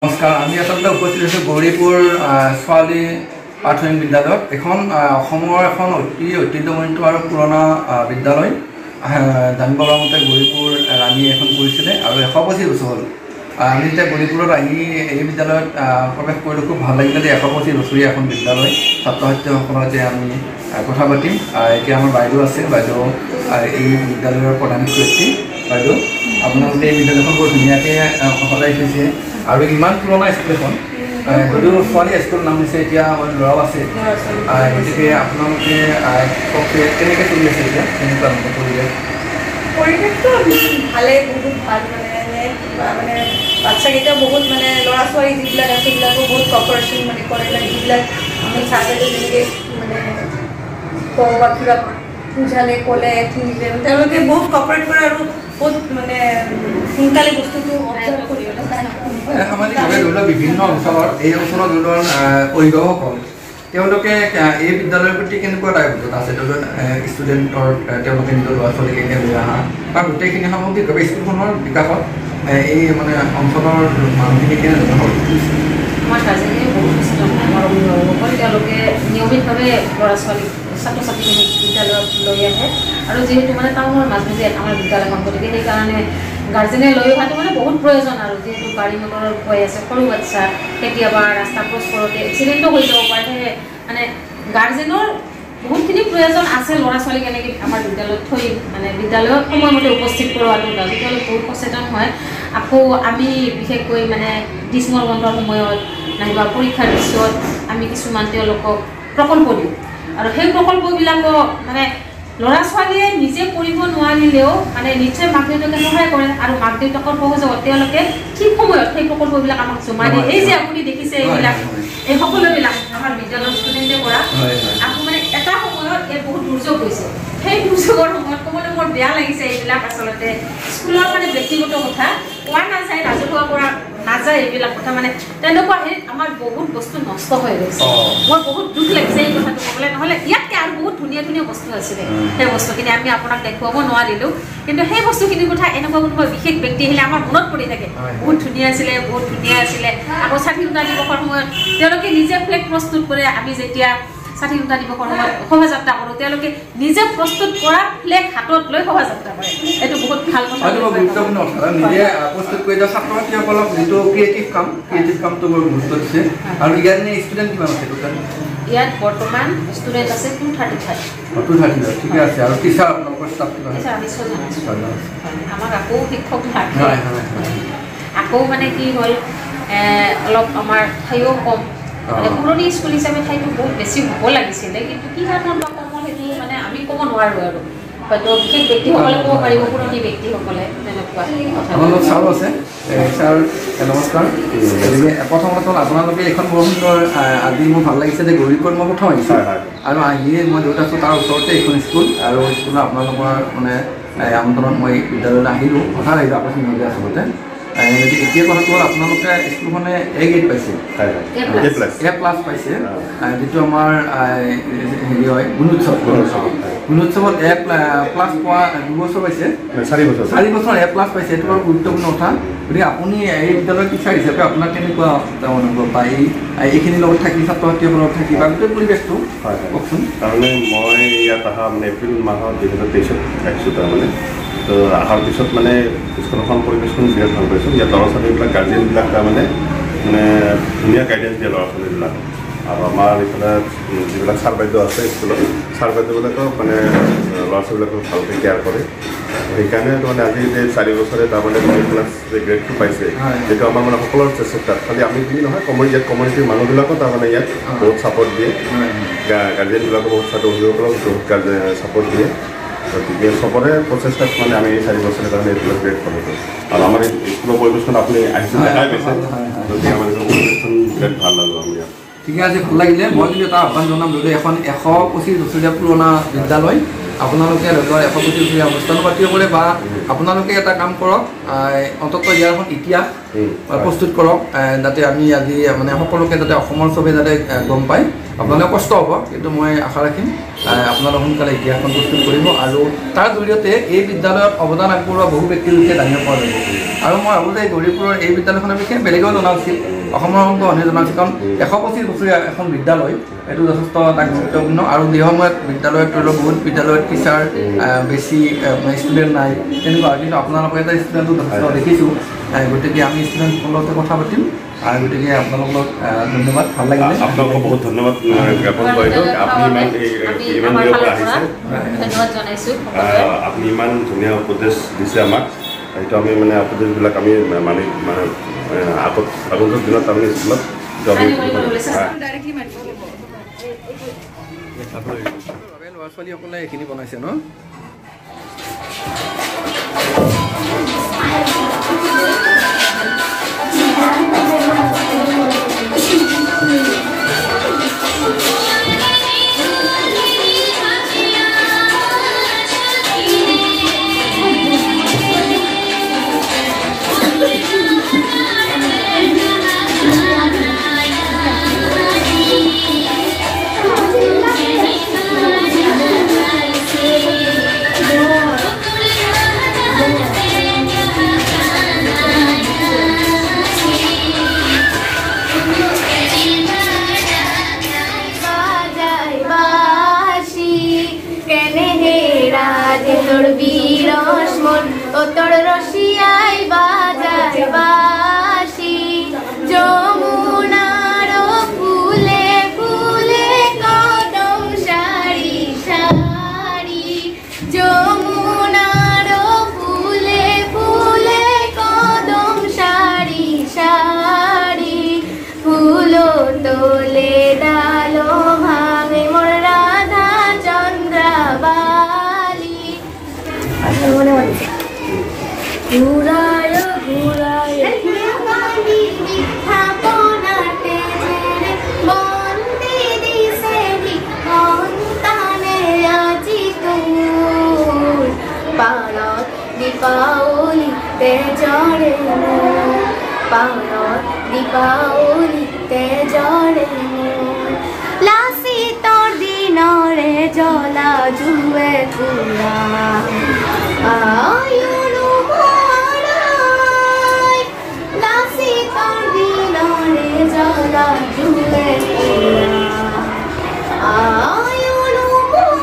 নমস্কাৰ আমি আচলতে উপস্থিত হৈছোঁ গৌৰীপুৰ ছোৱালী প্ৰাথমিক বিদ্যালয়ত এখন অসমৰ এখন অতি ঐতিহ্যমণ্ডিত আৰু পুৰণা বিদ্যালয় জানিব পৰা মতে গৌৰীপুৰ ৰাণীয়ে এখন কৰিছিলে আৰু 125 বছৰ হ'ল আমি যেতিয়া গৌৰীপুৰত আহি এই বিদ্যালয়ত প্ৰৱেশ কৰিলোঁ খুব ভাল লাগিলে যে 125 বছৰীয়া এখন বিদ্যালয় ছাত্ৰ ছাত্ৰীসকলৰ যে আমি কথা পাতিম এতিয়া আমাৰ বাইদেউ আছে বাইদেউ এই বিদ্যালয়ৰ প্ৰধান শিক্ষয়িত্ৰী বাইদেউ আপোনালোকে এই বিদ্যালয়খন বৰ ধুনীয়াকৈ সজাই থৈছে আৰু ইমান পুৰণা স্কুল এখন যদিও ছোৱালী স্কুল নাম দিছে এতিয়া ল'ৰাও আছে গতিকে আপোনালোকে কেনেকৈ চলি আছে এতিয়া কেনেকুৱা পৰিৱেশটো ভালে বহুত ভাল মানে বাচ্চাকেইটা বহুত মানে ল'ৰা ছোৱালী যিবিলাক আছে সেইবিলাকো বহুত কপাৰেশ্যন মানে কৰে যিবিলাক আমি চাই যেনেকৈ মানে কওঁ বা কিবা বুজালে ক'লে শুনিলে তেওঁলোকে বহুত কপাৰেট কৰে আৰু বহুত মানে সোনকালে বস্তুটো অবজাৰ্ভ কৰিব সামাজিকভাৱে ধৰি লওক বিভিন্ন অঞ্চলৰ এই অঞ্চলৰ ধৰি লওক অভিভাৱকসকল তেওঁলোকে এই বিদ্যালয়ৰ প্ৰতি কেনেকুৱা দায়বদ্ধতা আছে ধৰি লওক ষ্টুডেণ্টৰ তেওঁলোকে নিজৰ ল'ৰা ছোৱালীক এনে লৈ অহা বা গোটেইখিনি সামগ্ৰিকভাৱে স্কুলখনৰ বিকাশত এই মানে অঞ্চলৰ মানুহখিনি কেনেধৰণৰ আমাৰ গাৰ্জেনে বহুত সচেতন আমাৰ অভিভাৱকসকল তেওঁলোকে নিয়মিতভাৱে ল'ৰা ছোৱালীক ছাত্ৰ ছাত্ৰীখিনিক বিদ্যালয়ত লৈ আহে আৰু যিহেতু মানে টাউনৰ মাজমজিয়াত আমাৰ বিদ্যালয়খন গতিকে সেইকাৰণে গাৰ্জেনে লৈ অহাটো মানে বহুত প্ৰয়োজন আৰু যিহেতু গাড়ী মটৰৰ ভয় আছে সৰু বাচ্চা কেতিয়াবা ৰাস্তা ক্ৰছ কৰোঁতে এক্সিডেণ্টো হৈ যাব পাৰে সেয়ে মানে গাৰ্জেনৰ বহুতখিনি প্ৰয়োজন আছে ল'ৰা ছোৱালীক এনেকৈ আমাৰ বিদ্যালয়ত থৈ মানে বিদ্যালয়ত সময়মতে উপস্থিত কৰোৱাটো তেওঁলোক বহুত সচেতন হয় আকৌ আমি বিশেষকৈ মানে গ্ৰীষ্মৰ বন্ধৰ সময়ত নাইবা পৰীক্ষাৰ পিছত আমি কিছুমান তেওঁলোকক প্ৰকল্প দিওঁ আৰু সেই প্ৰকল্পবিলাকক মানে ল'ৰা ছোৱালীয়ে নিজে কৰিব নোৱাৰিলেও মানে নিশ্চয় মাক দেউতাকে সহায় কৰে আৰু মাক দেউতাকৰ সহযোগত তেওঁলোকে ঠিক সময়ত সেই প্ৰকল্পবিলাক আমাক জমা দিয়ে এই যে আপুনি দেখিছে এইবিলাক এই সকলোবিলাক আমাৰ বিদ্যালয়ৰ ষ্টুডেণ্টে কৰা আকৌ মানে এটা সময়ত এই বহুত দুৰ্যোগ হৈছে সেই দুৰ্যোগৰ সময়ত ক'বলৈ মোৰ বেয়া লাগিছে এইবিলাক আচলতে স্কুলৰ মানে ব্যক্তিগত কথা কোৱা নাযায় ৰাজহুৱা কৰা নাযায় এইবিলাক কথা মানে তেনেকুৱা হেৰিত আমাৰ বহুত বস্তু নষ্ট হৈ গৈছে মোৰ বহুত দুখ লাগিছে এই কথাটো ক'বলৈ নহ'লে ইয়াতকৈ আৰু বহুত ধুনীয়া ধুনীয়া বস্তু আছিলে সেই বস্তুখিনি আমি আপোনাক দেখুৱাব নোৱাৰিলোঁ কিন্তু সেই বস্তুখিনিৰ কথা এনেকুৱা কোনোবা বিশেষ ব্যক্তি আহিলে আমাৰ মনত পৰি থাকে বহুত ধুনীয়া আছিলে আকৌ স্বাধীনতা দিৱসৰ সময়ত তেওঁলোকে নিজে ফ্লেগ প্ৰস্তুত কৰে আমি যেতিয়া স্বাধীনতা দিৱসৰ সময়ত শোভাযাত্ৰা কৰোঁ তেওঁলোকে নিজে প্ৰস্তুত কৰা ফ্লেগ হাতত লৈ শোভাযাত্ৰা কৰে এইটো বহুত ভাল কথা গুৰুত্বপূৰ্ণ কথা নিজে প্ৰস্তুত কৰি দিয়া ছাত্ৰ ছাত্ৰীসকলক যিটো ক্ৰিয়েটিভ কামটো বৰ গুৰুত্ব দিছে আৰু ইয়াত ষ্টুডেণ্ট কিমান আছে ইয়াত বৰ্তমান ষ্টুডেণ্ট আছে 235 ঠিকে আছে আৰু টিচাৰ আপোনালোকৰ ষ্টাফ আমাক আকৌ শিক্ষক আকৌ মানে কি হ'ল অলপ আমাৰ ঠাইও কম মানে পুৰণি স্কুল হিচাপে ঠাইটো বহুত বেছি হ'ব লাগিছিলে কিন্তু কি কাৰণত বা কম সেইটো মানে আমি ক'ব নোৱাৰোঁ আৰু হয়তো বিশেষ ব্যক্তিসকলে ক'ব পাৰিব পুৰণি ব্যক্তিসকলে তেনেকুৱা আপোনালোক ছাৰো আছে ছাৰ নমস্কাৰ গতিকে প্ৰথমত আপোনালোকে এইখন বৰ সুন্দৰ আজি মোৰ ভাল লাগিছে যে গৌৰীপুৰত মই প্ৰথম আহিছোঁ আৰু আহিয়ে মই য'ত আছোঁ তাৰ ওচৰতে এইখন স্কুল আৰু স্কুলত আপোনালোকৰ মানে আমন্ত্ৰণত মই বিদ্যালয়লৈ আহিলোঁ হঠাৎ আহিলোঁ আকস্মিক হৈ আচলতে এতিয়া কথাটো হ'ল আপোনালোকে স্কুলখনে A গ্ৰেড পাইছে A+ পাইছে যিটো আমাৰ হেৰি হয় গুণোৎসৱত A+ পোৱা 2 বছৰ পাইছে 4 বছৰ A+ পাইছে এইটো বৰ গুৰুত্বপূৰ্ণ কথা গতিকে আপুনি এই বিদ্যালয়ৰ টিচাৰ হিচাপে আপোনাক কেনেকুৱা অনুভৱ বা এইখিনিৰ লগত থাকি ছাত্ৰ ছাত্ৰীসকলৰ লগত থাকি বা গোটেই পৰিৱেশটো কওকচোন তাৰমানে মই ইয়াত অহা মানে এপ্ৰিল মাহত 2023 আহিছোঁ তাৰমানে তো অহাৰ পিছত মানে স্কুলখন পৰিৱেশখন বিৰাট ভাল পাইছোঁ ইয়াত ল'ৰা ছোৱালীবিলাক গাৰ্জেনবিলাক তাৰমানে ধুনীয়া গাইডেঞ্চ দিয়ে ল'ৰা ছোৱালীবিলাক আৰু আমাৰ এইফালে যিবিলাক ছাৰ বাইদেউ আছে স্কুলত ছাৰ বাইদেউবিলাকক মানে ল'ৰা ছোৱালীবিলাকক ভালকৈ কেয়াৰ কৰে সেইকাৰণে তাৰমানে আজি যে 4 বছৰে তাৰমানে ক্লাছ যে গ্ৰেডটো পাইছে সেইটো আমাৰ মানে সকলোৰে চেষ্টা খালি আমি বুলি নহয় কমিউনিটিৰ মানুহবিলাকো তাৰমানে ইয়াত বহুত ছাপৰ্ট দিয়ে গাৰ্জেনবিলাকো বহুত অভিভাৱকসকলক বহুত ছাপৰ্ট দিয়ে গতিকে চবৰে প্ৰচেষ্টাত মানে আমি 4 বছৰৰ কাৰণে এইবিলাক গ্ৰেড কৰিছোঁ আৰু আমাৰ স্কুলৰ পৰিৱেশখন আপুনি আহিছে দেখাই পাইছে গতিকে আমাৰ পৰিৱেশখন বিৰাট ভাল লাগব আমি ইয়াত ঠিকে আছে ভাল লাগিলে মই কিন্তু এটা আহ্বান জনাম যদি এখন 125 বছৰীয়া পুৰণা বিদ্যালয় আপোনালোকে ধৰি লওক 125 বছৰীয়া অনুষ্ঠান পাতিব পাৰে বা আপোনালোকে এটা কাম কৰক অন্ততঃ ইয়াৰ এখন ইতিহাস প্ৰস্তুত কৰক যাতে আমি আজি মানে সকলোকে যাতে অসমৰ চবে যাতে গম পায় আপোনালোকে কষ্ট হ'ব, কিন্তু মই আশা ৰাখিম আপোনালোক সোনকালে ইতিহাসখন প্ৰস্তুত কৰিব আৰু তাৰ জৰিয়তে এই বিদ্যালয়ত অৱদান আগবঢ়োৱা বহু ব্যক্তিৰ বিষয়ে জানিব পৰা যাব। আৰু মই ভাবোঁ যে গৌৰীপুৰৰ এই বিদ্যালয়খনৰ বিষয়ে বেলেগেও জনা উচিত, অসমৰ মানুহে জনা উচিত, কাৰণ 125 বছৰীয়া এখন বিদ্যালয়, এইটো যথেষ্ট এটা গুৰুত্বপূৰ্ণ। আৰু যি সময়ত বিদ্যালয়ত ধৰি লওক বহুত বিদ্যালয়ত টিচাৰ বেছি ষ্টুডেণ্ট নাই তেনেকুৱা, কিন্তু আপোনালোকৰ এটা ষ্টুডেণ্টো যথেষ্ট দেখিছোঁ। গতিকে আমি ষ্টুডেণ্টসকলৰ লগত কথা পাতিম আৰু গতিকে আপোনালোকক ধন্যবাদ, ভাল লাগিলে। আপোনালোকক বহুত ধন্যবাদ জ্ঞাপন কৰিলোঁ, আপুনি ইমান দূৰৰ পৰা আহিছে, ধন্যবাদ জনাইছোঁ। আপুনি ইমান ধুনীয়া উপদেশ দিছে আমাক। এইটো আমি মানে উপদেশবিলাক আমি আগন্তুক দিনত আমি স্কুলত ল'ৰা ছোৱালীসকলে এইখিনি বনাইছে ন? তোর বিরস মন ও তোর রসিয়াই বাজায় বাসি যমুনার ফুলে ফুলে কদম সারি সারি যমুনার ফুলে ফুলে কদম সারি সারি ফুলো তোলে ডালো ভাঙে মোর রাধা চন্দ্রাবা ঘুরায় ঘুরায় থাপনাতে বন্দি দিছে সন্তানে আজি তোর পারত দীপাৱলীতে জৰে মোৰ পাৰত দীপাৱলীতে জৰে মোৰ লাচি তোর দিনরে জ্বলা জুয়ে কুলা আয়ুরু মরাই লাসি তোর দিনরে জ্বলা জুয়ে কুলা আয়ুরু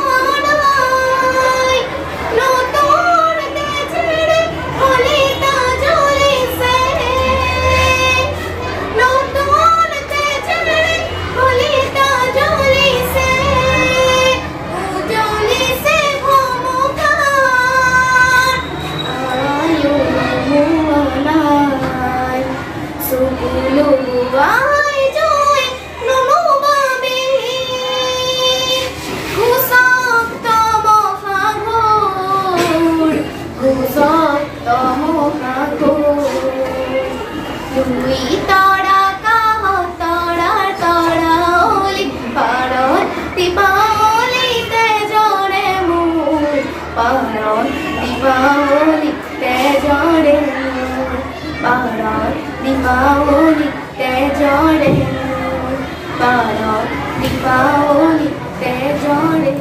মরাই নতুন দেশের হলিতা জ্বলিছে নতুন দেশের হলিতা জ্বলিছে জ্বলিছে ভমকার আয়ো মোহনাই সুকুলো বুবাই জয় নমবাবি ঘুষক্ত মহাঘোর ঘুষক্ত মহাঘোর দুই তরা কাহ তরা তরা ওলি পারত দীপাৱলীতে জৰে মোৰ পাৰত দীপাৱলীতে জৰে মোৰ পাৰত দীপাৱলীতে জৰে মোৰ পাৰত দীপাৱলীতে জৰে